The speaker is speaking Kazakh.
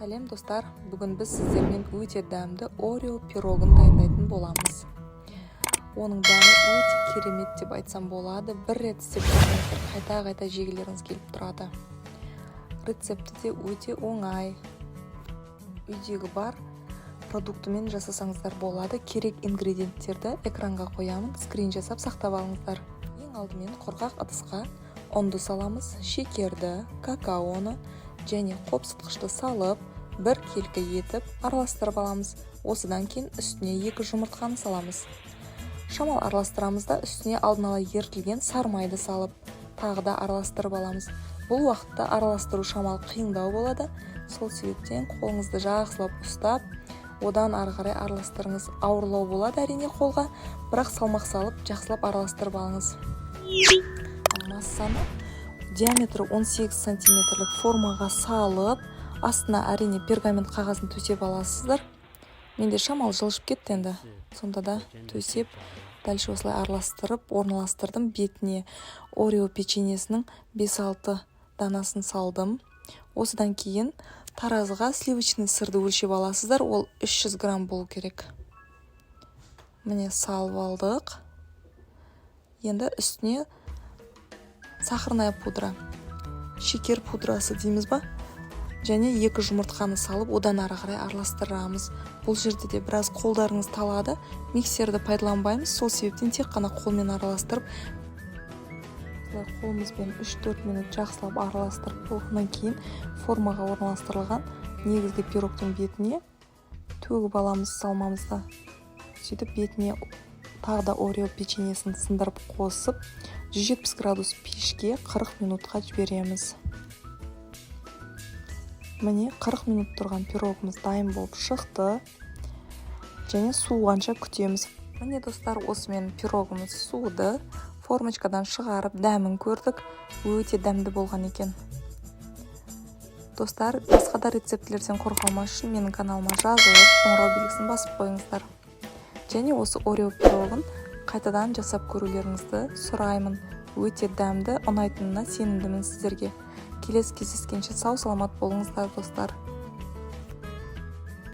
Сәлем достар, бүгін біз сіздермен өте дәмді Орео пирогын дайындайтын боламыз. Оның дәмі өте керемет деп айтсам болады. Бір рет істеп көрсеңіздер қайта-қайта жегілеріңіз келіп тұрады. Рецепті де өте оңай. Үйдегі бар продуктымен жасасаңыздар болады. Керек ингредиенттерді экранға қоямын, скрин жасап сақтап алыңыздар. Ең алдымен құрғақ ыдысқа ұнды саламыз, шекерді, какаоны және қопсытқышты салып, бір келкі етіп араластырып аламыз. Осыдан кейін үстіне 2 жұмыртқаны саламыз. Шамал араластырамыз да үстіне алдын ала ерітілген сармайды салып, тағы да араластырып аламыз. Бұл уақытта араластыру шамал қиындау болады. Сол себептен қолыңызды жақсылап ұстап, одан ары қарай араластырыңыз. Ауырлау болады әрине қолға, бірақ салмақ салып жақсылап араластырып алыңыз. Массаны диаметрі 18 сантиметрлік формаға салып, астына әрине пергамент қағазын төсеп аласыздар. Менде шамал жылжып кетті енді. Сонда да төсеп, дәл осылай араластырып, орналастырдым. Бетіне Орео печеньесінің 5-6 данасын салдым. Осыдан кейін таразыға сливочный сырды өлшеп аласыздар. Ол 300 грамм болу керек. Міне салып алдық. Енді үстіне сахарная пудра, шекер пудрасы дейміз ба, және 2 жұмыртқаны салып, одан ары қарай араластырамыз. Бұл жерде де біраз қолдарыңыз талады, миксерді пайдаланбаймыз, сол себептен тек қана қолмен араластырып, қолымызбен 3-4 минут жақсылап араластырып болғаннан кейін формаға орналастырылған негізгі пирогтың бетіне төгіп аламыз салмамызды. Сөйтіп бетіне тағы да Орео печеньесін сындырып қосып, 170 градус пешке 40 минутқа жібереміз. Міне 40 минут тұрған пирогымыз дайын болып шықты. Және суығанша күтеміз. Міне достар, осымен пирогымыз суыды. Формочкадан шығарып дәмін көрдік. Өте дәмді болған екен. Достар, басқа да рецептілерден қорғалмас үшін менің каналыма жазылып, қоңырау белгісін басып қойыңыздар. Және осы Орео пирогын қайтадан жасап көрулеріңізді сұраймын. Өте дәмді, ұнайтынына сенімдімін сіздерге. Келесі кездескенше сау саламат болыңыздар достар.